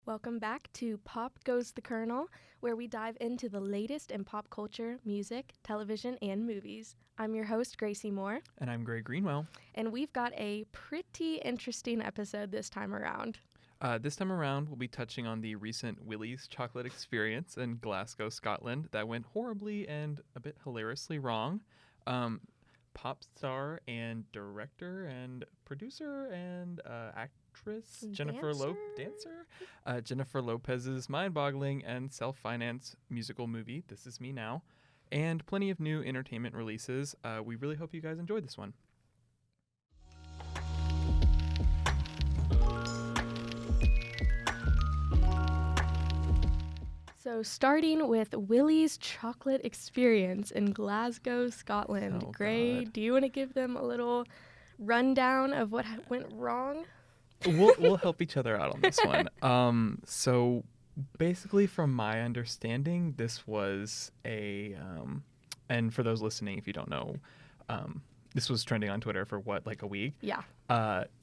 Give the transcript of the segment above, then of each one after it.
Welcome back to Pop Goes the Kernel, where we dive into the latest in pop culture, music, television, and movies. I'm your host, Gracie Moore. And I'm Greenwell. And we've got a pretty interesting episode this time around. This time around, we'll be touching on the recent Willy's chocolate experience in Glasgow, Scotland that went horribly and a bit hilariously wrong. Pop star and director and producer and actress Jennifer Lopez's mind-boggling and self-financed musical movie, This Is Me Now, and plenty of new entertainment releases. We really hope you guys enjoyed this one. So starting with Willy's chocolate experience in Glasgow, Scotland. Oh, Gray, God. do you want to give them a little rundown of what went wrong? We'll help each other out on this one. So basically, from my understanding, this was and for those listening, if you don't know, this was trending on Twitter for like a week? Yeah.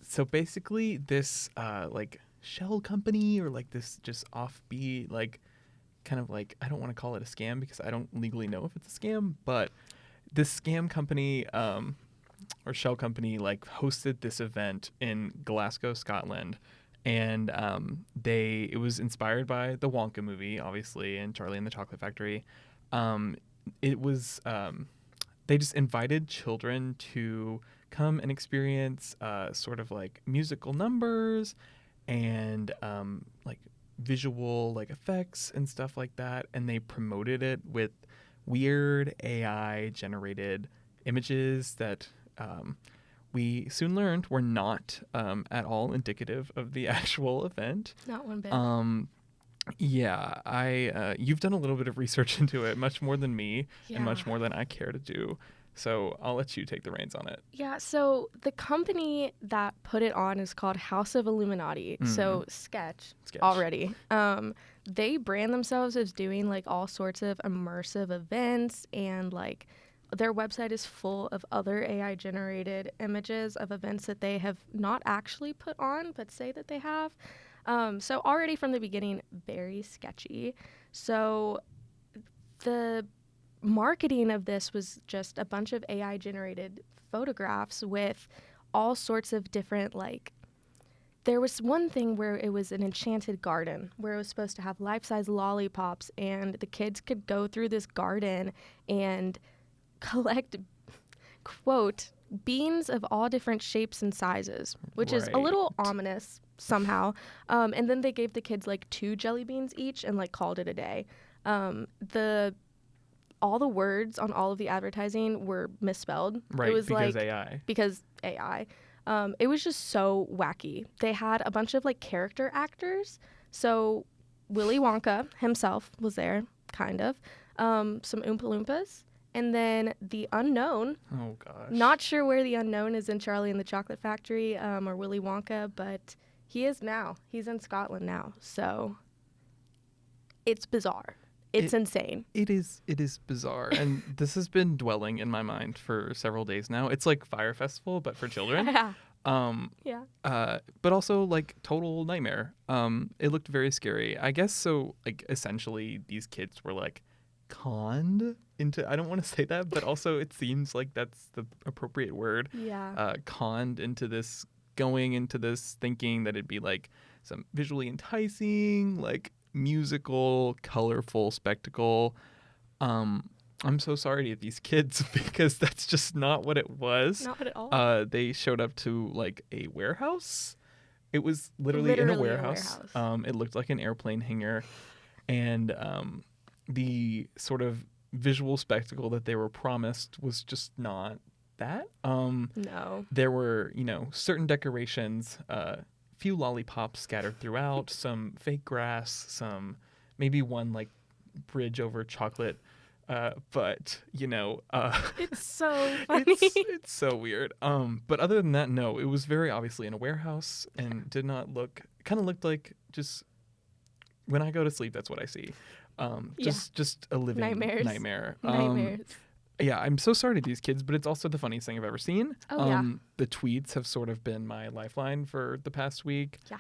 So basically, this shell company or this just offbeat kind of I don't want to call it a scam because I don't legally know if it's a scam, but this scam company or shell company hosted this event in Glasgow, Scotland, and it was inspired by the Wonka movie, obviously, and Charlie and the Chocolate Factory. It was they just invited children to come and experience sort of musical numbers and visual effects and stuff like that, and they promoted it with weird AI generated images that we soon learned were not at all indicative of the actual event. Not one bit. You've done a little bit of research into it, much more than me and much Yeah. more than I care to do. So I'll let you take the reins on it. Yeah, so the company that put it on is called House of Illuminati. So sketch already. They brand themselves as doing all sorts of immersive events, and their website is full of other AI generated images of events that they have not actually put on but say that they have. So already from the beginning, very sketchy. So the marketing of this was just a bunch of AI generated photographs with all sorts of different there was one thing where it was an enchanted garden where it was supposed to have life-size lollipops, and the kids could go through this garden and collect, quote, beans of all different shapes and sizes, which is a little ominous somehow. And then they gave the kids 2 jelly beans each and called it a day. All the words on all of the advertising were misspelled. Right, it was because AI. Because AI. It was just so wacky. They had a bunch of character actors. So Willy Wonka himself was there, kind of. Some Oompa Loompas. And then the unknown. Oh, gosh. Not sure where the unknown is in Charlie and the Chocolate Factory or Willy Wonka, but he is now. He's in Scotland now. So it's bizarre. It's insane. It is bizarre. And this has been dwelling in my mind for several days now. It's like Fire Festival, but for children. Yeah. But also total nightmare. It looked very scary. I guess so essentially these kids were conned into, I don't want to say that, but also it seems like that's the appropriate word. Yeah. Conned into this, going into this thinking that it'd be some visually enticing, musical, colorful spectacle. I'm so sorry to these kids because that's just not what it was. Not at all. They showed up to a warehouse. It was literally in a warehouse. It looked like an airplane hangar, and the sort of visual spectacle that they were promised was just not that. No. There were, certain decorations, few lollipops scattered throughout, some fake grass, some maybe one bridge over chocolate, but It's so funny. it's so weird. But other than that, no, it was very obviously in a warehouse and did not looked like just when I go to sleep, that's what I see. Just a living nightmare. Nightmares. Yeah, I'm so sorry to these kids, but it's also the funniest thing I've ever seen. Oh, yeah. The tweets have sort of been my lifeline for the past week. Yeah.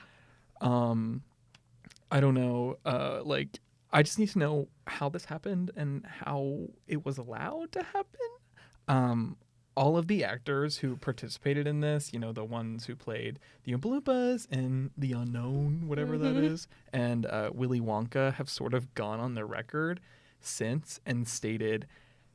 I don't know. Like, I just need to know how this happened and how it was allowed to happen. All of the actors who participated in this, you know, the ones who played the Oompa Loompas and the Unknown, whatever that is, and Willy Wonka have sort of gone on the record since and stated,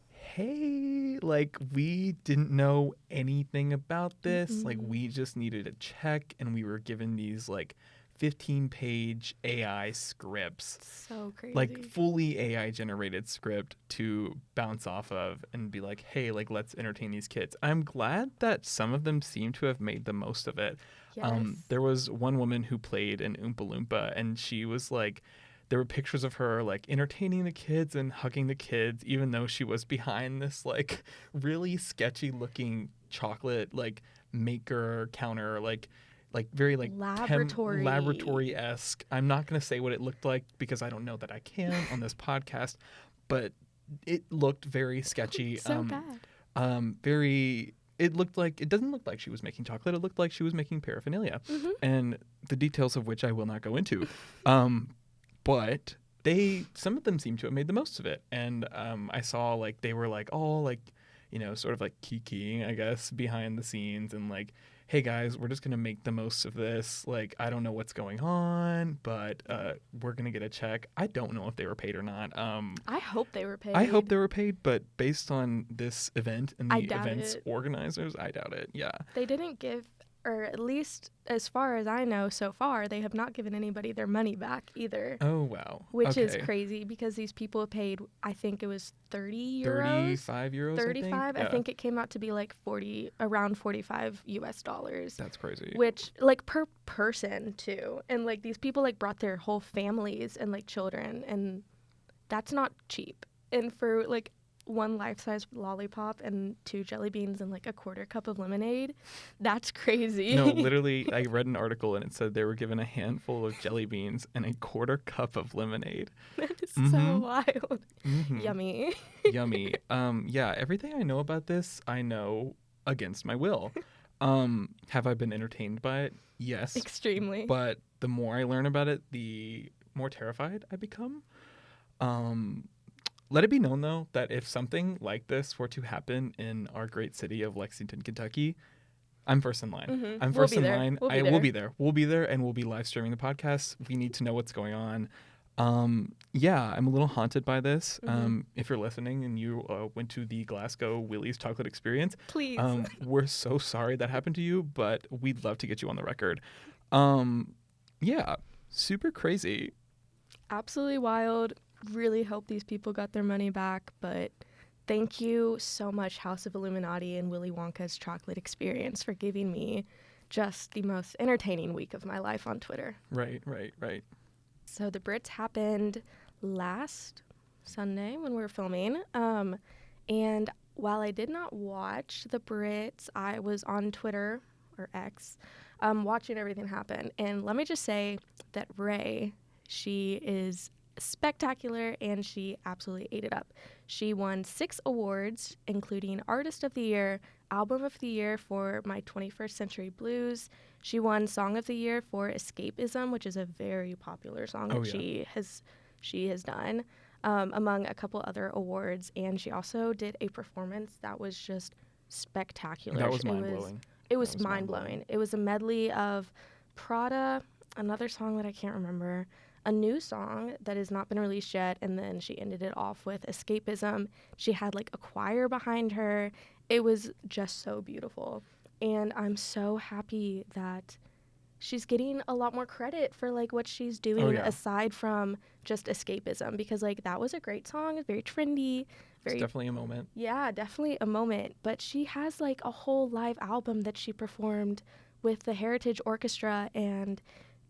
hey, like, we didn't know anything about this. Like, we just needed a check, and we were given these, like, 15-page AI scripts. So crazy. Like, fully AI-generated script to bounce off of and be like, hey, like, let's entertain these kids. I'm glad that some of them seem to have made the most of it. Yes. There was one woman who played an Oompa Loompa, and she was like, there were pictures of her like entertaining the kids and hugging the kids, even though she was behind this like really sketchy looking chocolate like maker counter, like very like laboratory-esque. I'm not going to say what it looked like because I don't know that I can on this podcast, but it looked very sketchy. So bad. It looked like, it doesn't look like she was making chocolate. It looked like she was making paraphernalia, and the details of which I will not go into. But some of them seem to have made the most of it. And I saw like they were like all like, you know, sort of like kikiing, I guess, behind the scenes and like, hey guys, we're just going to make the most of this. Like, I don't know what's going on, but we're going to get a check. I don't know if they were paid or not. I hope they were paid. I hope they were paid, but based on this event and the event's organizers, I doubt it. Yeah. They didn't give, or at least as far as I know so far, they have not given anybody their money back either. Oh, wow. Which is crazy because these people paid, I think it was 30 euros. 35 euros, 35. I think it came out to be like around 45 US dollars. That's crazy. Which, like, per person, too. And, like, these people, like, brought their whole families and, like, children. And that's not cheap. And for, like, one life-size lollipop and 2 jelly beans and like a quarter cup of lemonade, that's crazy. No, literally, I read an article and it said they were given a handful of jelly beans and a quarter cup of lemonade. That is so wild. Yummy. Yummy. Yeah, everything I know about this, I know against my will. Have I been entertained by it? Yes. Extremely. But the more I learn about it, the more terrified I become. Let it be known, though, that if something like this were to happen in our great city of Lexington, Kentucky, I'm first in line. I'm first in line. We'll be there. We'll be there, and we'll be live streaming the podcast. We need to know what's going on. Yeah, I'm a little haunted by this. If you're listening and you went to the Glasgow Willy's Chocolate Experience, please. We're so sorry that happened to you, but we'd love to get you on the record. Yeah, super crazy. Absolutely wild. Really hope these people got their money back, but thank you so much, House of Illuminati and Willy Wonka's Chocolate Experience, for giving me just the most entertaining week of my life on Twitter. Right. So the Brits happened last Sunday when we were filming, and while I did not watch the Brits, I was on Twitter, or X, watching everything happen. And let me just say that Ray, she is spectacular, and she absolutely ate it up. She won 6 awards, including Artist of the Year, Album of the Year for My 21st Century Blues. She won Song of the Year for Escapism, which is a very popular song that she has done, among a couple other awards. And she also did a performance that was just spectacular. That was mind-blowing. It was mind-blowing. It was a medley of Prada, another song that I can't remember, a new song that has not been released yet, and then she ended it off with Escapism. She had like a choir behind her. It was just so beautiful, and I'm so happy that she's getting a lot more credit for like what she's doing aside from just Escapism, because like that was a great song. It's very trendy. It's definitely a moment. Yeah, definitely a moment. But she has like a whole live album that she performed with the Heritage Orchestra, and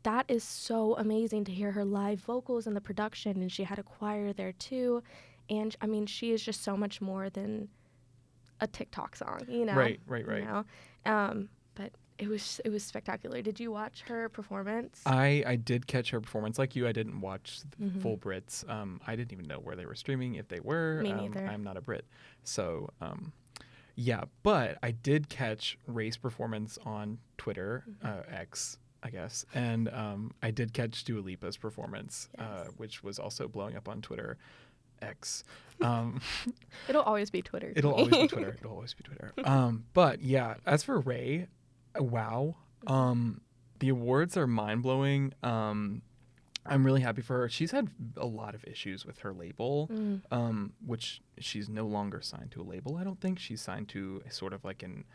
that is so amazing to hear her live vocals and the production, and she had a choir there too. And I mean, she is just so much more than a TikTok song, you know? Right. You know? But it was spectacular. Did you watch her performance? I did catch her performance. Like you, I didn't watch the full Brits. I didn't even know where they were streaming, if they were. Me neither. I'm not a Brit. So, yeah. But I did catch Ray's performance on Twitter, X, I guess. And I did catch Dua Lipa's performance, Yes. which was also blowing up on Twitter. X. It'll always be Twitter. It'll always be Twitter. It'll always be Twitter. But yeah, as for Ray, wow. The awards are mind blowing. I'm really happy for her. She's had a lot of issues with her label, which she's no longer signed to a label. I don't think she's signed to a sort of like an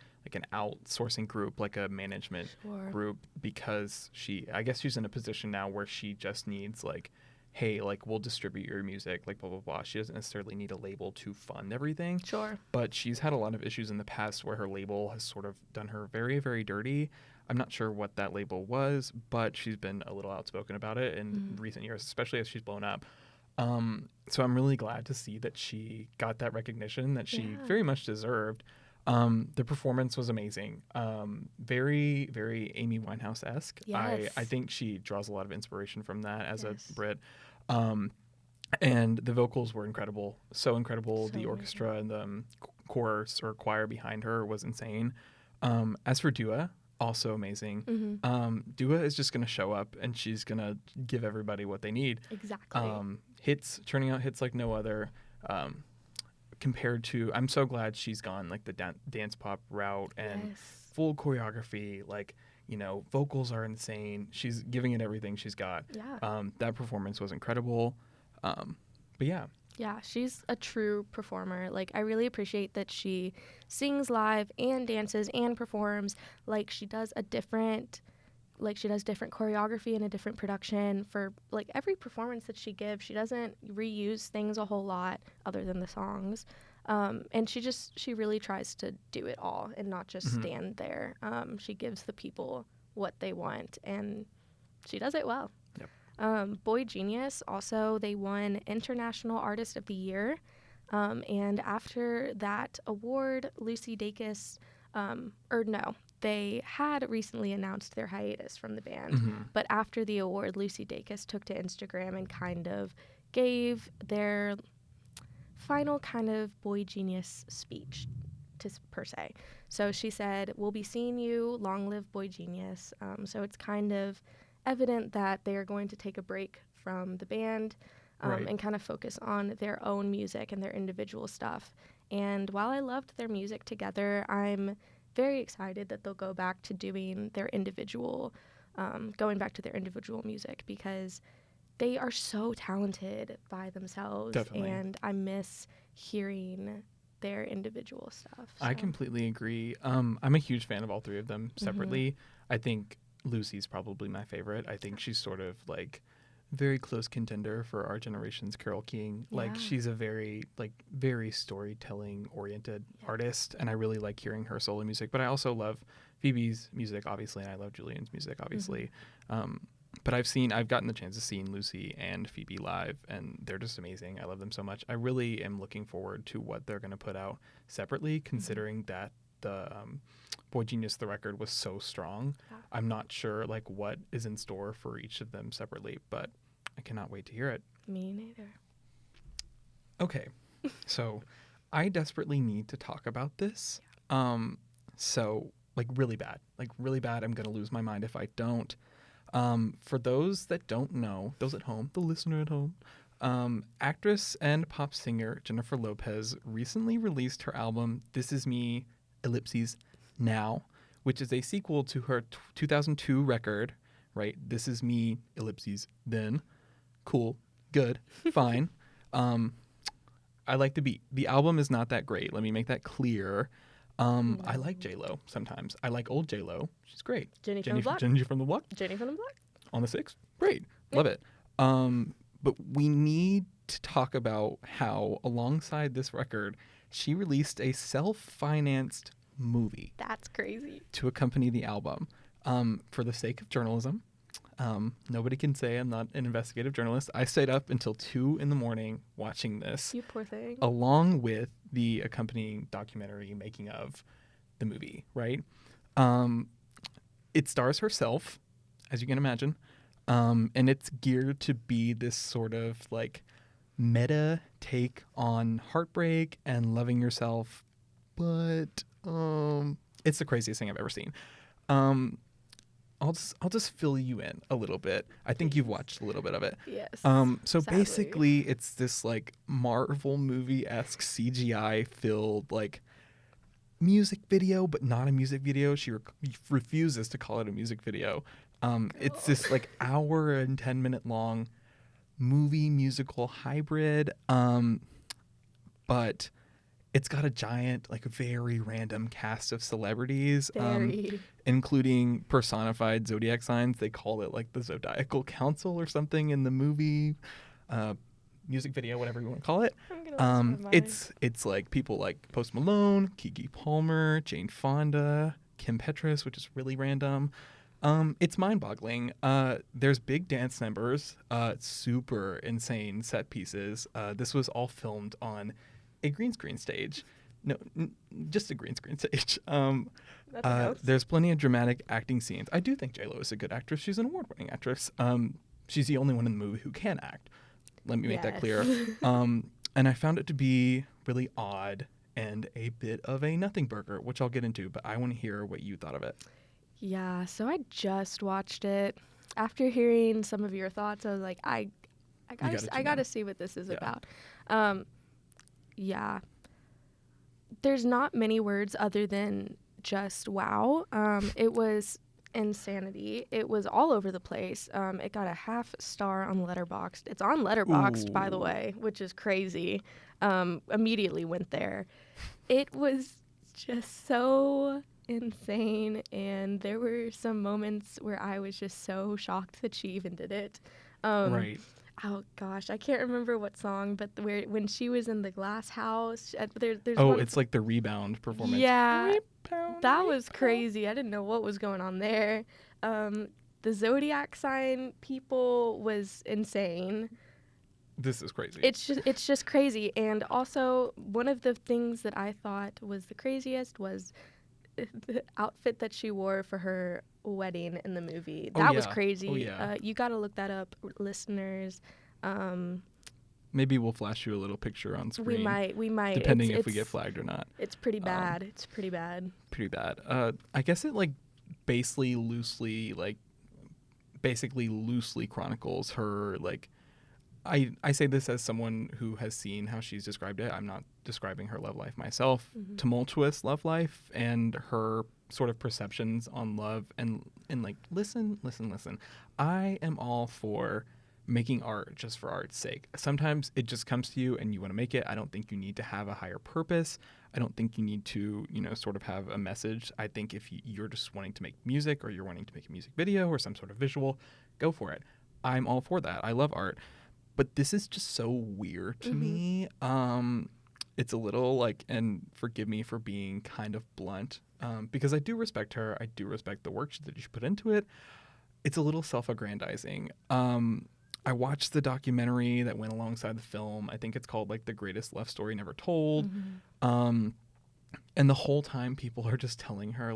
outsourcing group, like a management group, because I guess she's in a position now where she just needs like, hey, like we'll distribute your music, like blah, blah, blah. She doesn't necessarily need a label to fund everything. Sure. But she's had a lot of issues in the past where her label has sort of done her very, very dirty. I'm not sure what that label was, but she's been a little outspoken about it in recent years, especially as she's blown up. So I'm really glad to see that she got that recognition that she very much deserved. The performance was amazing. Very, very Amy Winehouse-esque. Yes. I think she draws a lot of inspiration from that as a Brit. And the vocals were incredible. So incredible. The orchestra and the chorus or choir behind her was insane. As for Dua, also amazing. Dua is just going to show up and she's going to give everybody what they need. Exactly. Churning out hits like no other. Compared to, I'm so glad she's gone like the dance pop route and full choreography. Like, you know, vocals are insane. She's giving it everything she's got. Yeah. That performance was incredible. But yeah. Yeah, she's a true performer. Like, I really appreciate that she sings live and dances and performs. Like, she does different choreography and a different production for, like, every performance that she gives. She doesn't reuse things a whole lot other than the songs. And she really tries to do it all and not just stand there. She gives the people what they want, and she does it well. Yep. Boy Genius, also, they won International Artist of the Year. And after that award, Lucy Dacus, they had recently announced their hiatus from the band. But after the award, Lucy Dacus took to Instagram and kind of gave their final kind of Boy Genius speech, per se. So she said, "We'll be seeing you. Long live Boy Genius." So it's kind of evident that they are going to take a break from the band and kind of focus on their own music and their individual stuff. And while I loved their music together, I'm very excited that they'll go back to doing their individual, music, because they are so talented by themselves. Definitely. And I miss hearing their individual stuff. So. I completely agree. I'm a huge fan of all three of them separately. I think Lucy's probably my favorite. I think she's sort of like very close contender for our generation's Carole King. Yeah. Like, she's a very storytelling oriented artist, and I really like hearing her solo music. But I also love Phoebe's music, obviously, and I love Julian's music, obviously. But I've gotten the chance to see Lucy and Phoebe live, and they're just amazing. I love them so much. I really am looking forward to what they're going to put out separately, considering that the Boy Genius, the record, was so strong. Yeah. I'm not sure like what is in store for each of them separately, but I cannot wait to hear it. Me neither. Okay, so I desperately need to talk about this. So really bad. I'm going to lose my mind if I don't. For those that don't know, those at home, the listener at home, actress and pop singer Jennifer Lopez recently released her album This Is Me, ellipses, Now, which is a sequel to her 2002 record, right? This Is Me, ellipses, Then. Cool, good, fine. I like the beat. The album is not that great. Let me make that clear. I like J-Lo sometimes. I like old J-Lo. She's great. Jenny from the Block. Jenny from the Block. Jenny from the Block. On the 6. Great. Yep. Love it. But we need to talk about how, alongside this record, she released a self-financed movie. That's crazy. To accompany the album. For the sake of journalism, nobody can say I'm not an investigative journalist. I stayed up until 2 a.m. watching this. You poor thing. Along with the accompanying documentary making of the movie, right? It stars herself, as you can imagine, and it's geared to be this sort of like meta take on heartbreak and loving yourself, but it's the craziest thing I've ever seen. I'll just fill you in a little bit. I think you've watched a little bit of it. Yes. So sadly. basically, it's this like Marvel movie-esque CGI filled like music video, but not a music video. She refuses to call it a music video. It's this like hour and 10-minute long movie musical hybrid. But it's got a giant, like, very random cast of celebrities, including personified zodiac signs. They call it, like, the Zodiacal Council or something in the movie, music video, whatever you want to call it. It's like people like Post Malone, Keke Palmer, Jane Fonda, Kim Petras, which is really random. It's mind-boggling. There's big dance numbers, super insane set pieces. This was all filmed on a green screen stage. No, just a green screen stage. There's plenty of dramatic acting scenes. I do think J-Lo is a good actress. She's an award-winning actress. She's the only one in the movie who can act. Let me make that clear. And I found it to be really odd and a bit of a nothing burger, which I'll get into, but I want to hear what you thought of it. Yeah, so I just watched it. After hearing some of your thoughts, I was like, I gotta see what this is about. Yeah. There's not many words other than just wow. It was insanity. It was all over the place. It got a 0.5 star on Letterboxd. It's on Letterboxd, by the way, which is crazy. Immediately went there. It was just so insane, and there were some moments where I was just so shocked that she even did it. Right. Oh gosh, I can't remember what song, but when she was in the glass house, there's it's like the Rebound performance. Yeah, that was crazy. I didn't know what was going on there. The zodiac sign people was insane. This is crazy. It's just crazy. And also, one of the things that I thought was the craziest was the outfit that she wore for her wedding in the movie. That was crazy. Oh, yeah. You got to look that up, listeners. Maybe we'll flash you a little picture on screen. We might. Depending if we get flagged or not. It's pretty bad. It's pretty bad. Pretty bad. I guess it basically loosely chronicles her I say this as someone who has seen how she's described it. I'm not describing her love life myself. Mm-hmm. Tumultuous love life and her sort of perceptions on love and listen. I am all for making art just for art's sake. Sometimes it just comes to you and you want to make it. I don't think you need to have a higher purpose. I don't think you need to, sort of have a message. I think if you're just wanting to make music or you're wanting to make a music video or some sort of visual, go for it. I'm all for that. I love art. But this is just so weird to me. It's a little and forgive me for being kind of blunt, because I do respect her. I do respect the work that she put into it. It's a little self-aggrandizing. I watched the documentary that went alongside the film. I think it's called The Greatest Love Story Never Told. Mm-hmm. And the whole time people are just telling her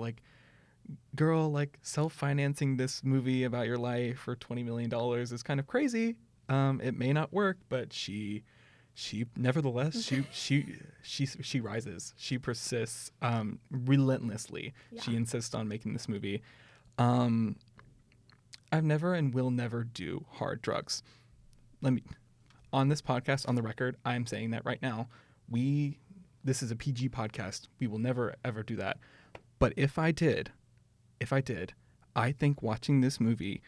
girl, self-financing this movie about your life for $20 million is kind of crazy. It may not work, but she nevertheless she rises. She persists relentlessly. Yeah. She insists on making this movie. I've never and will never do hard drugs. On this podcast, on the record, I'm saying that right now. This is a PG podcast. We will never ever do that. But if I did, I think watching this movie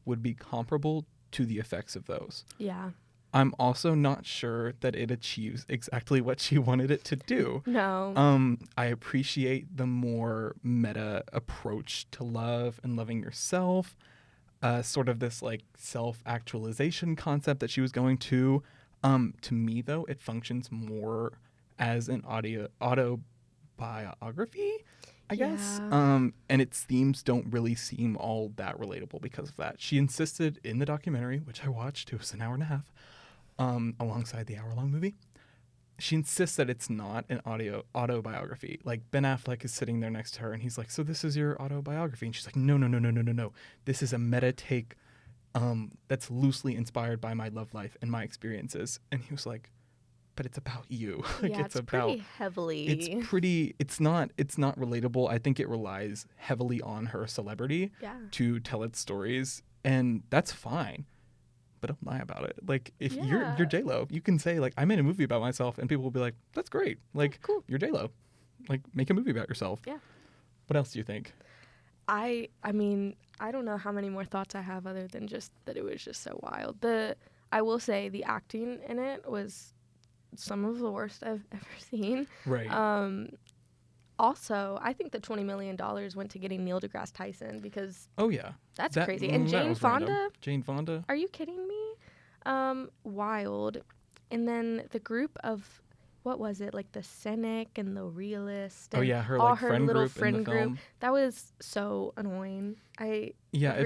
would be comparable to the effects of those. Yeah. I'm also not sure that it achieves exactly what she wanted it to do. No. I appreciate the more meta approach to love and loving yourself, sort of this self-actualization concept that she was going to. To me, though, it functions more as an autobiography, I guess. And its themes don't really seem all that relatable because of that. She insisted in the documentary, which I watched, it was an hour and a half, alongside the hour-long movie. She insists that it's not an autobiography. Ben Affleck is sitting there next to her, and he's like, so this is your autobiography? And she's like, no. This is a meta take that's loosely inspired by my love life and my experiences. And he was like, but it's about you. Like, yeah, it's about pretty heavily. It's not relatable. I think it relies heavily on her celebrity to tell its stories, and that's fine. But don't lie about it. Like, if you're J-Lo, you can say, like, I made a movie about myself, and people will be like, that's great. Like, cool. You're J-Lo. Like, make a movie about yourself. Yeah. What else do you think? I mean, I don't know how many more thoughts I have other than just that it was just so wild. I will say the acting in it was some of the worst I've ever seen. Right. Also, I think the $20 million went to getting Neil deGrasse Tyson because that's crazy. And Jane Fonda. Are you kidding me? Wild. And then the group of, what was it, like the cynic and the realist? And her all like her friend little group friend in the group. film. That was so annoying. It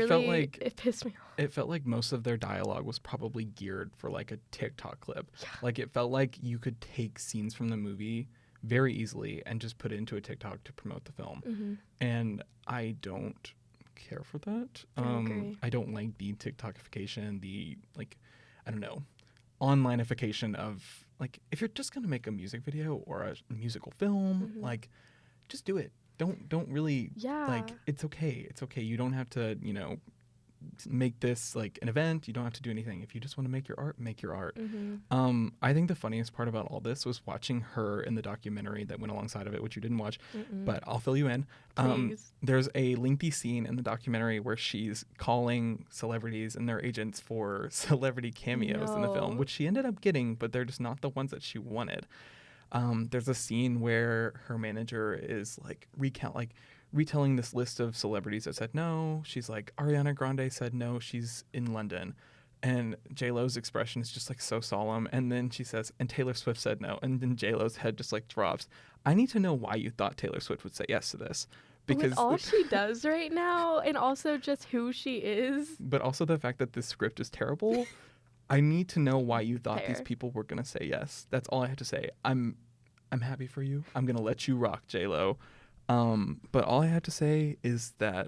felt like it pissed me off. It felt like most of their dialogue was probably geared for like a TikTok clip. Yeah. Like, it felt like you could take scenes from the movie very easily and just put it into a TikTok to promote the film. Mm-hmm. And I don't care for that. I don't like the TikTokification, the, like, I don't know, onlineification of, like, if you're just going to make a music video or a musical film, like, just do it. Don't really, like, it's okay. It's okay. You don't have to, make this like an event. You don't have to do anything. If you just want to make your art, make your art. I think the funniest part about all this was watching her in the documentary that went alongside of it, which you didn't watch, but I'll fill you in. There's a lengthy scene in the documentary where she's calling celebrities and their agents for celebrity cameos in the film, which she ended up getting, but they're just not the ones that she wanted. There's a scene where her manager is like retelling this list of celebrities that said no. She's like, Ariana Grande said no, she's in London. And J-Lo's expression is just like so solemn. And then she says, and Taylor Swift said no. And then J-Lo's head just like drops. I need to know why you thought Taylor Swift would say yes to this. Because with all she does right now, and also just who she is. But also the fact that this script is terrible. I need to know why you thought these people were going to say yes. That's all I have to say. I'm happy for you. I'm going to let you rock, J-Lo. But all I have to say is that,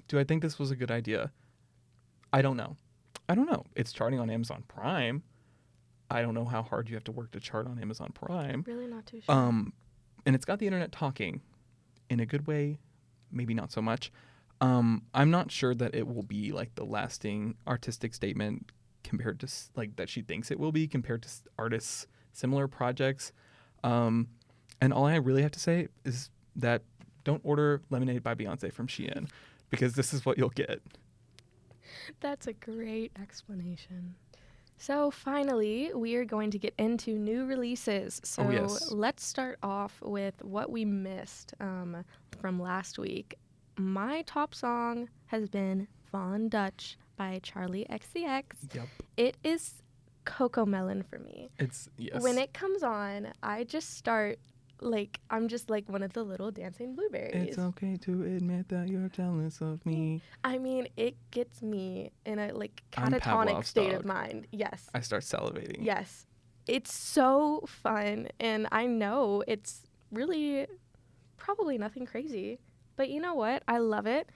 do I think this was a good idea? I don't know. It's charting on Amazon Prime. I don't know how hard you have to work to chart on Amazon Prime. Really not too sure. And it's got the internet talking in a good way, maybe not so much. I'm not sure that it will be like the lasting artistic statement compared to like that she thinks it will be compared to artists' similar projects. And all I really have to say is that don't order Lemonade by Beyonce from Shein, because this is what you'll get. That's a great explanation. So finally, we are going to get into new releases. So let's start off with what we missed from last week. My top song has been Von Dutch by Charlie XCX. Yep. It is Cocomelon for me. Yes. When it comes on, I just start like, I'm just like one of the little dancing blueberries. It's okay to admit that you're jealous of me. I mean, it gets me in a like catatonic state of mind. Yes. I start salivating. Yes. It's so fun, and I know it's really probably nothing crazy, but you know what? I love it.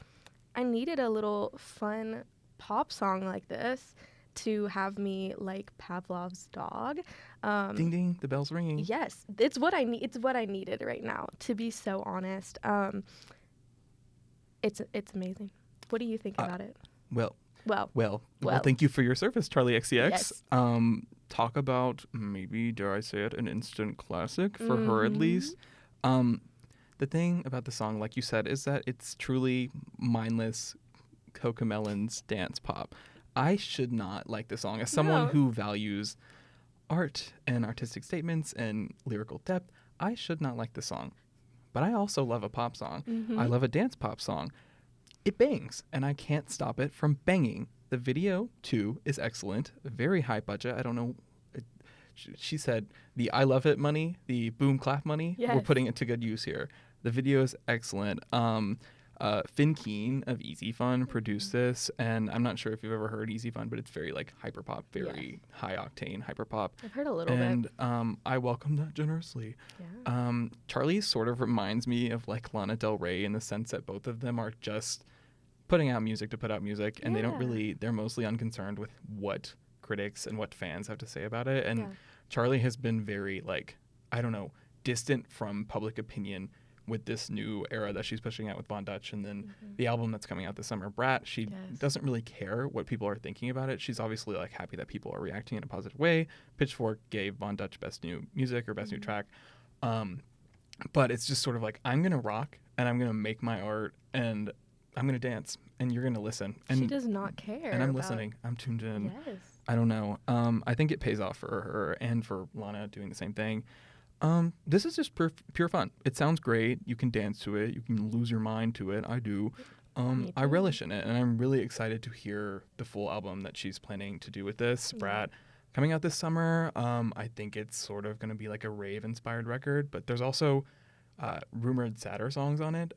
I needed a little fun pop song like this to have me like Pavlov's dog. Ding ding, the bell's ringing. Yes, it's what I need. It's what I needed right now, to be so honest. It's amazing. What do you think about it? Well, thank you for your service, Charlie XCX. Yes. Talk about, maybe, dare I say it, an instant classic for her at least. The thing about the song, like you said, is that it's truly mindless Cocomelon's dance pop. I should not like the song. As someone who values art and artistic statements and lyrical depth, I should not like the song. But I also love a pop song. I love a dance pop song. It bangs, and I can't stop it from banging. The video, too, is excellent. Very high budget. I don't know. She said the I love it money, the boom clap money, we're putting it to good use here. The video is excellent. Finn Keen of Easy Fun produced this, and I'm not sure if you've ever heard Easy Fun, but it's very like hyper pop, very high octane hyper pop. I've heard a little bit. And I welcome that generously. Yeah. Charlie sort of reminds me of like Lana Del Rey in the sense that both of them are just putting out music to put out music, and they're mostly unconcerned with what critics and what fans have to say about it. And Charlie has been very, like, I don't know, distant from public opinion with this new era that she's pushing out with Von Dutch, and then the album that's coming out this summer, Brat. She doesn't really care what people are thinking about it. She's obviously, like, happy that people are reacting in a positive way. Pitchfork gave Von Dutch Best New Music or Best New Track. But it's just sort of like, I'm going to rock, and I'm going to make my art, and I'm going to dance, and you're going to listen. And she does not care. And I'm listening. I'm tuned in. Yes. I don't know. I think it pays off for her and for Lana doing the same thing. This is just pure fun. It sounds great. You can dance to it. You can lose your mind to it. I do. I relish in it, and I'm really excited to hear the full album that she's planning to do with this. Brat, coming out this summer. I think it's sort of going to be like a rave-inspired record, but there's also rumored sadder songs on it.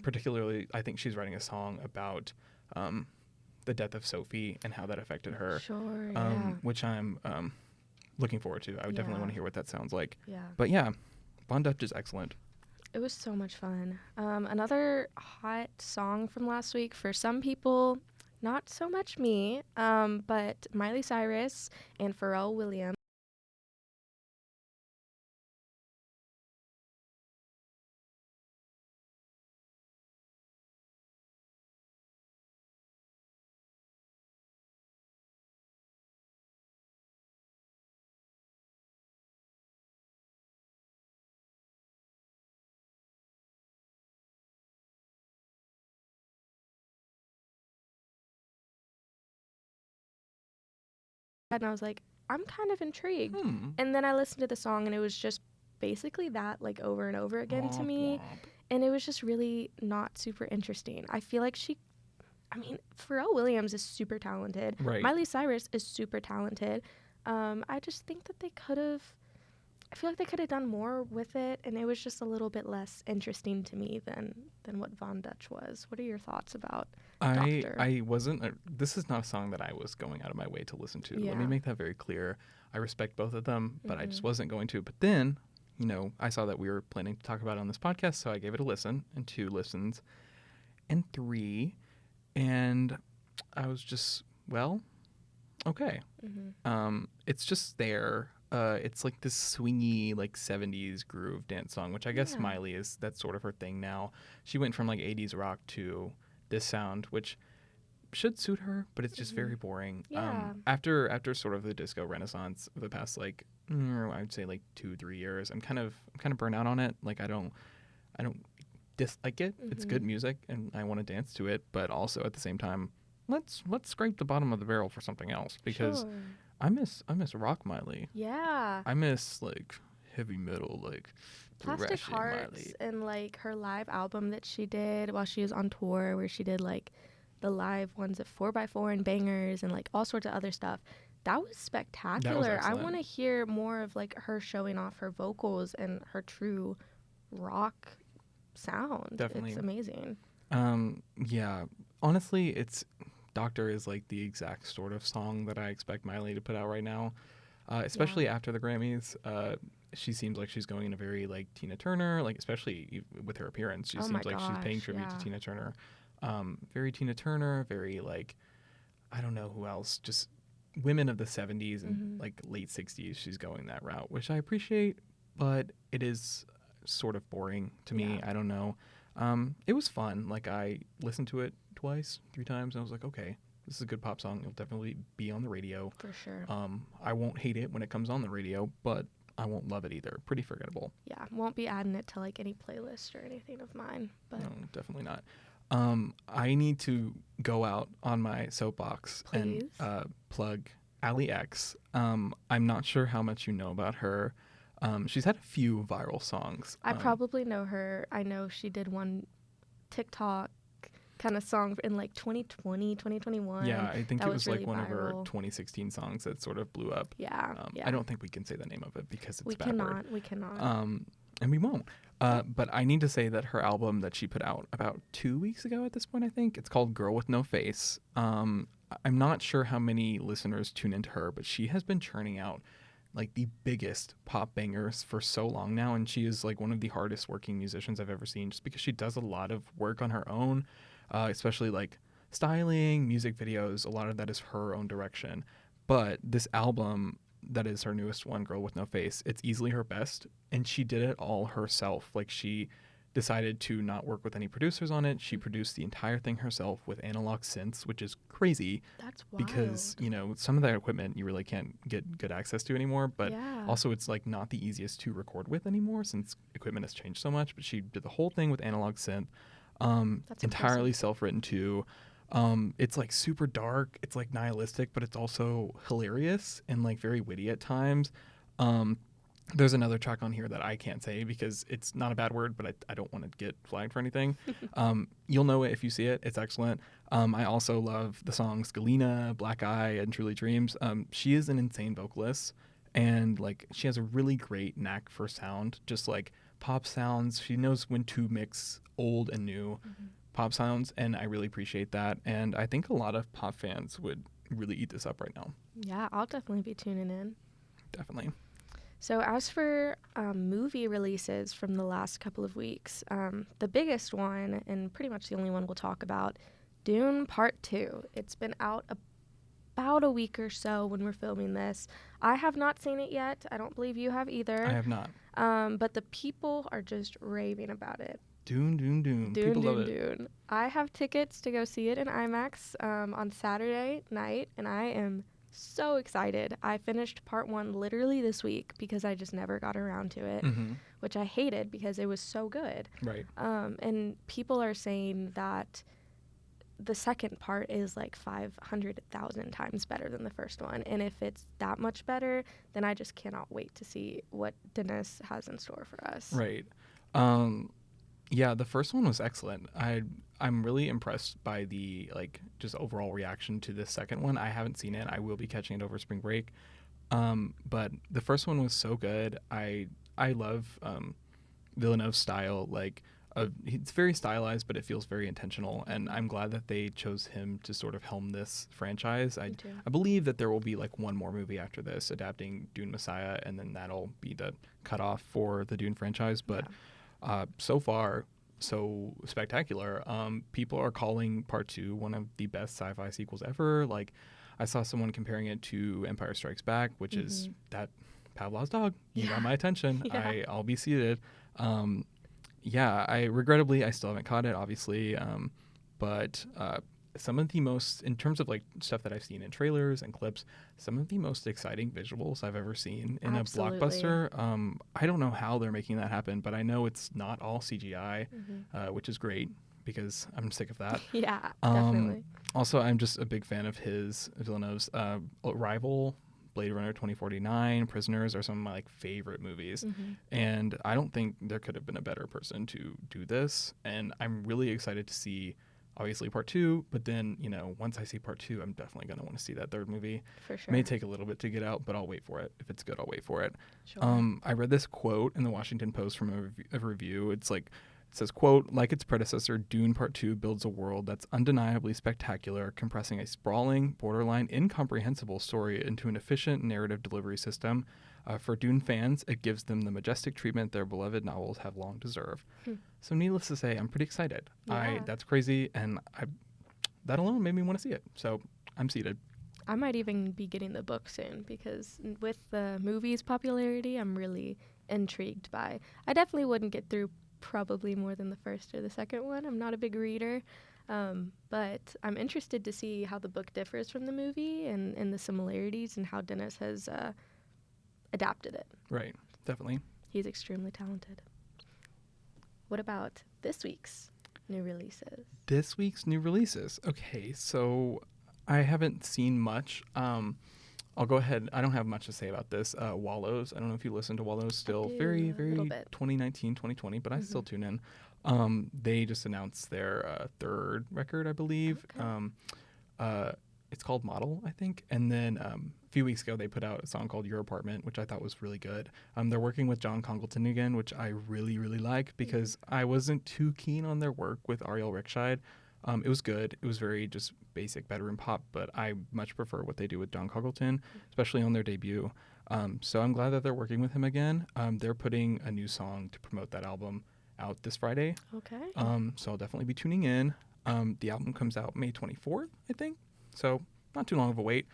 Particularly, I think she's writing a song about the death of Sophie and how that affected her. Sure, which I'm looking forward to. I would definitely want to hear what that sounds like. Yeah. But yeah, Von Dutch is excellent. It was so much fun. Another hot song from last week for some people, not so much me, but Miley Cyrus and Pharrell Williams. And I was like, I'm kind of intrigued. And then I listened to the song, and it was just basically that, like, over and over again to me. And it was just really not super interesting. I feel like Pharrell Williams is super talented. Right. Miley Cyrus is super talented. I just think that I feel like they could have done more with it, and it was just a little bit less interesting to me than what Von Dutch was. What are your thoughts about Doctor? I wasn't. This is not a song that I was going out of my way to listen to. Yeah. Let me make that very clear. I respect both of them, but I just wasn't going to. But then, I saw that we were planning to talk about it on this podcast, so I gave it a listen, and 2 listens, and 3, and I was just, well, okay. It's just there. It's like this swingy, like 70s groove dance song, which I guess Miley that's sort of her thing now. She went from like 80s rock to this sound, which should suit her, but it's just very boring. Yeah. After sort of the disco renaissance of the past, like, I'd say like 2-3 years, I'm kind of burnt out on it. Like, I don't dislike it. It's good music, and I want to dance to it, but also at the same time, let's scrape the bottom of the barrel for something else, because I miss rock Miley. Yeah. I miss, like, heavy metal, like Plastic Hearts Miley. And like her live album that she did while she was on tour, where she did like the live ones at 4x4 and Bangers and like all sorts of other stuff. That was spectacular. That was I want to hear more of like her showing off her vocals and her true rock sound. Definitely. It's amazing. Yeah. Honestly, Doctor is like the exact sort of song that I expect Miley to put out right now, especially after the Grammys. She seems like she's going in a very like Tina Turner, like especially with her appearance. She seems like she's paying tribute to Tina Turner. Very Tina Turner, very like, I don't know who else, just women of the 70s and like late 60s. She's going that route, which I appreciate, but it is sort of boring to me. I don't know. It was fun. Like, I listened to it 2-3 times, and I was like, okay, this is a good pop song. It'll definitely be on the radio. For sure. I won't hate it when it comes on the radio, but I won't love it either. Pretty forgettable. Yeah, won't be adding it to like any playlist or anything of mine. But no, definitely not. I need to go out on my soapbox and plug Allie X. I'm not sure how much you know about her. She's had a few viral songs. I probably know her. I know she did one TikTok kind of song in like 2020, 2021. Yeah, I think it was really like one viral. of her 2016 songs that sort of blew up. Yeah, I don't think we can say the name of it because it's we bad. We cannot. And we won't. But I need to say that her album that she put out about 2 weeks ago at this point, I think, it's called Girl with No Face. I'm not sure how many listeners tune into her, but she has been churning out like the biggest pop bangers for so long now, and she is like one of the hardest working musicians I've ever seen, just because she does a lot of work on her own, especially like styling, music videos. A lot of that is her own direction, but this album that is her newest one, Girl with No Face. It's easily her best, and she did it all herself. Like, she decided to not work with any producers on it. She produced the entire thing herself with analog synths, which is crazy. That's wild. Because, you know, some of that equipment you really can't get good access to anymore, but also it's like not the easiest to record with anymore since equipment has changed so much. But she did the whole thing with analog synth, entirely self-written too. It's like super dark, it's like nihilistic, but it's also hilarious and like very witty at times. There's another track on here that I can't say because it's not a bad word, but I don't want to get flagged for anything. You'll know it if you see it. It's excellent. I also love the songs Galena, Black Eye, and Truly Dreams. She is an insane vocalist, and like she has a really great knack for sound, just like pop sounds. She knows when to mix old and new pop sounds, and I really appreciate that. And I think a lot of pop fans would really eat this up right now. Yeah, I'll definitely be tuning in. Definitely. So as for movie releases from the last couple of weeks, the biggest one, and pretty much the only one we'll talk about, Dune Part 2. It's been out about a week or so when we're filming this. I have not seen it yet. I don't believe you have either. I have not. But the people are just raving about it. Dune. People love it. I have tickets to go see it in IMAX on Saturday night, and I am so excited. I finished part 1 literally this week because I just never got around to it, which I hated because it was so good. Right. And people are saying that the second part is like 500,000 times better than the first one. And if it's that much better, then I just cannot wait to see what Dennis has in store for us. Right. Yeah, the first one was excellent. I'm really impressed by the like just overall reaction to the second one. I haven't seen it. I will be catching it over spring break. But the first one was so good. I love Villeneuve's style. Like it's very stylized, but it feels very intentional. And I'm glad that they chose him to sort of helm this franchise. I believe that there will be like one more movie after this adapting Dune Messiah, and then that'll be the cutoff for the Dune franchise. But so far, so spectacular. People are calling Part 2 one of the best sci-fi sequels ever. Like, I saw someone comparing it to Empire Strikes Back, which is that Pavlov's dog. You got my attention. I'll be seated. Regrettably, I still haven't caught it, obviously. But some of the most, in terms of like stuff that I've seen in trailers and clips, some of the most exciting visuals I've ever seen in a blockbuster. I don't know how they're making that happen, but I know it's not all CGI, which is great because I'm sick of that. Yeah, definitely. Also, I'm just a big fan of Villeneuve's Arrival, Blade Runner 2049, Prisoners are some of my like favorite movies. And I don't think there could have been a better person to do this. And I'm really excited to see obviously part 2, but then, you know, once I see part 2, I'm definitely going to want to see that third movie. For sure. It may take a little bit to get out, but I'll wait for it. If it's good, I'll wait for it. Sure. I read this quote in the Washington Post from a review. It's like, it says, quote, like its predecessor, Dune Part 2 builds a world that's undeniably spectacular, compressing a sprawling, borderline incomprehensible story into an efficient narrative delivery system. For Dune fans, it gives them the majestic treatment their beloved novels have long deserved. So needless to say, I'm pretty excited. Yeah. That's crazy, and that alone made me want to see it. So I'm seated. I might even be getting the book soon because with the movie's popularity, I'm really intrigued by. I definitely wouldn't get through probably more than the first or the second one. I'm not a big reader, but I'm interested to see how the book differs from the movie and the similarities and how Dennis has adapted it. Right, definitely. He's extremely talented. What about this week's new releases? This week's new releases. Okay, so I haven't seen much. I'll go ahead. I don't have much to say about this. Wallows. I don't know if you listen to Wallows still. Very, very 2019, 2020, but I still tune in. They just announced their third record, I believe. Okay. It's called Model, I think. And then a few weeks ago, they put out a song called Your Apartment, which I thought was really good. They're working with John Congleton again, which I really, really like because I wasn't too keen on their work with Ariel Rickscheid. It was good. It was very just basic bedroom pop, but I much prefer what they do with John Congleton, especially on their debut. So I'm glad that they're working with him again. They're putting a new song to promote that album out this Friday. Okay. So I'll definitely be tuning in. The album comes out May 24th, I think. So not too long of a wait.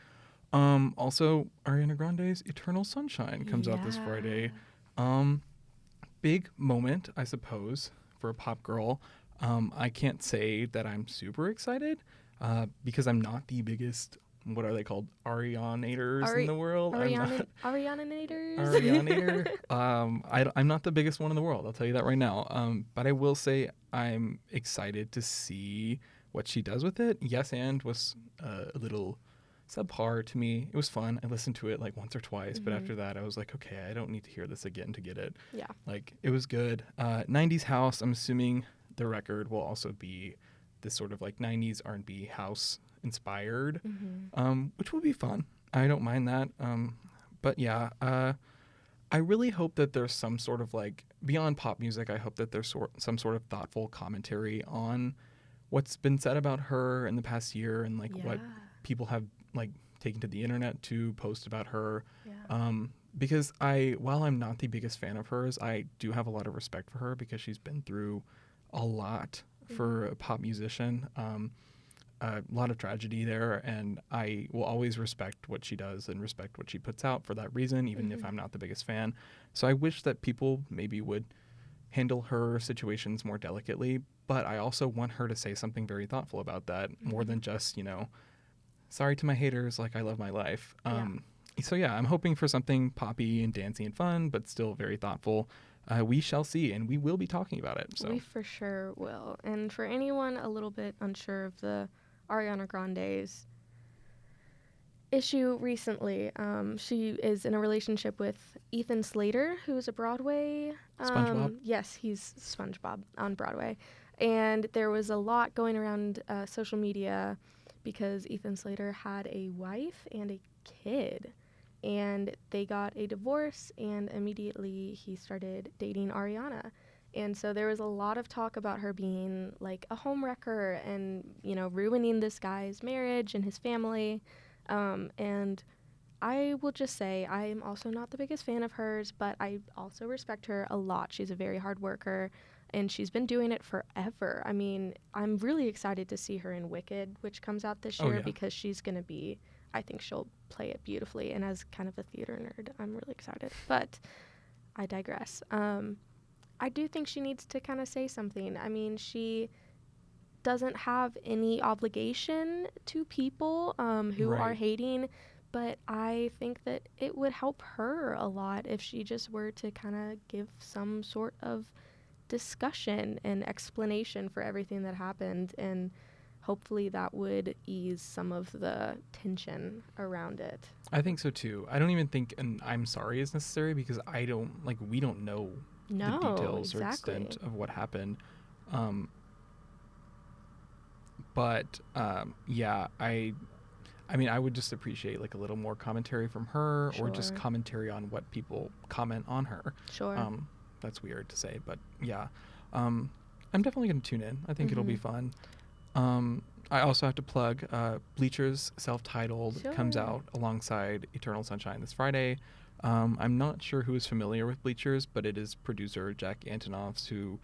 Also, Ariana Grande's Eternal Sunshine comes out this Friday. Big moment, I suppose, for a pop girl. I can't say that I'm super excited because I'm not the biggest, what are they called, Arianators in the world? Arianators? Arianator. I'm not the biggest one in the world, I'll tell you that right now. But I will say I'm excited to see what she does with it. Yes and was a little subpar to me. It was fun. I listened to it like once or twice, but after that I was like, okay, I don't need to hear this again to get it. Yeah. Like, it was good. 90s house, I'm assuming the record will also be this sort of like 90s R&B house inspired, which will be fun. I don't mind that. But yeah, I really hope that there's some sort of like, beyond pop music, I hope that there's some sort of thoughtful commentary on what's been said about her in the past year and like what people have like taken to the internet to post about her. Because while I'm not the biggest fan of hers, I do have a lot of respect for her because she's been through a lot for a pop musician. A lot of tragedy there, and I will always respect what she does and respect what she puts out for that reason, even if I'm not the biggest fan. So I wish that people maybe would handle her situations more delicately, but I also want her to say something very thoughtful about that, more than just, sorry to my haters, like, I love my life. So yeah, I'm hoping for something poppy and dancey and fun, but still very thoughtful. We shall see, and we will be talking about it. So we for sure will. And for anyone a little bit unsure of the Ariana Grande's issue recently, she is in a relationship with Ethan Slater, who's a Broadway... SpongeBob? Yes, he's SpongeBob on Broadway. And there was a lot going around social media because Ethan Slater had a wife and a kid. And they got a divorce, and immediately he started dating Ariana. And so there was a lot of talk about her being like a homewrecker and, ruining this guy's marriage and his family. And I will just say I am also not the biggest fan of hers, but I also respect her a lot. She's a very hard worker, and she's been doing it forever. I mean, I'm really excited to see her in Wicked, which comes out this year, because she's going to be... I think she'll play it beautifully, and as kind of a theater nerd, I'm really excited. But I digress. I do think she needs to kind of say something. I mean, she doesn't have any obligation to people who are hating, but I think that it would help her a lot if she just were to kind of give some sort of discussion and explanation for everything that happened, and hopefully that would ease some of the tension around it. I think so too. I don't even think an I'm sorry is necessary because we don't know the details or extent of what happened. Yeah, I mean, I would just appreciate like a little more commentary from her, or just commentary on what people comment on her. That's weird to say, but yeah. I'm definitely going to tune in. I think it'll be fun. I also have to plug Bleacher's self-titled comes out alongside Eternal Sunshine this Friday. I'm not sure who is familiar with Bleachers, but it is producer Jack Antonoff's, who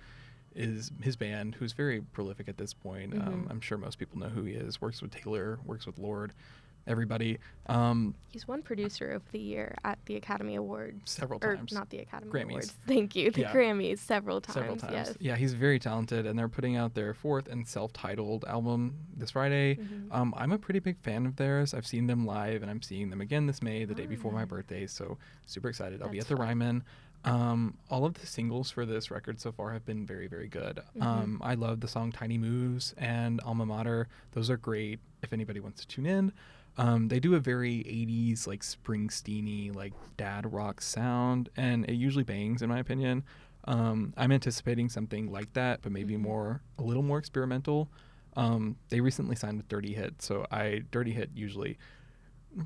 is his band, who's very prolific at this point. I'm sure most people know who he is. Works with Taylor, works with Lorde, everybody. He's won Producer of the Year at the Academy Awards. Several times. Or not the Academy Grammys. Awards. Thank you. The Grammys several times. Yes. Yeah, he's very talented, and they're putting out their 4th and self-titled album this Friday. I'm a pretty big fan of theirs. I've seen them live, and I'm seeing them again this May, the day before my birthday, so super excited. I'll be at the Ryman. All of the singles for this record so far have been very, very good. I love the song Tiny Moves and Alma Mater. Those are great if anybody wants to tune in. They do a very 80s, like Springsteen-y, like dad rock sound, and it usually bangs in my opinion. I'm anticipating something like that, but maybe a little more experimental. They recently signed with Dirty Hit, so Dirty Hit usually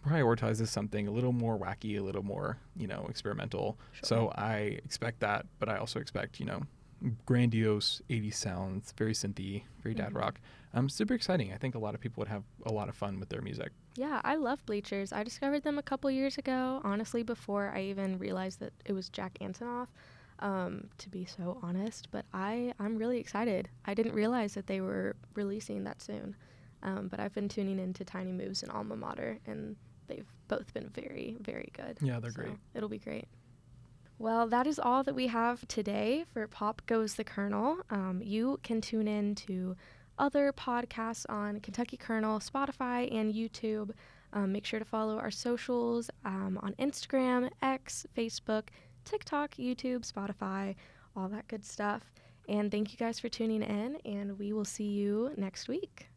prioritizes something a little more wacky, a little more, experimental. So I expect that, but I also expect, grandiose 80s sounds, very synthy, very dad rock. Super exciting. I think a lot of people would have a lot of fun with their music. Yeah, I love Bleachers. I discovered them a couple years ago, honestly, before I even realized that it was Jack Antonoff, to be so honest. But I'm really excited. I didn't realize that they were releasing that soon. But I've been tuning into Tiny Moves and Alma Mater, and they've both been very, very good. Yeah, they're great. It'll be great. Well, that is all that we have today for Pop Goes the Kernel. You can tune in to other podcasts on Kentucky Kernel, Spotify, and YouTube. Make sure to follow our socials on Instagram, X, Facebook, TikTok, YouTube, Spotify, all that good stuff. And thank you guys for tuning in, and we will see you next week.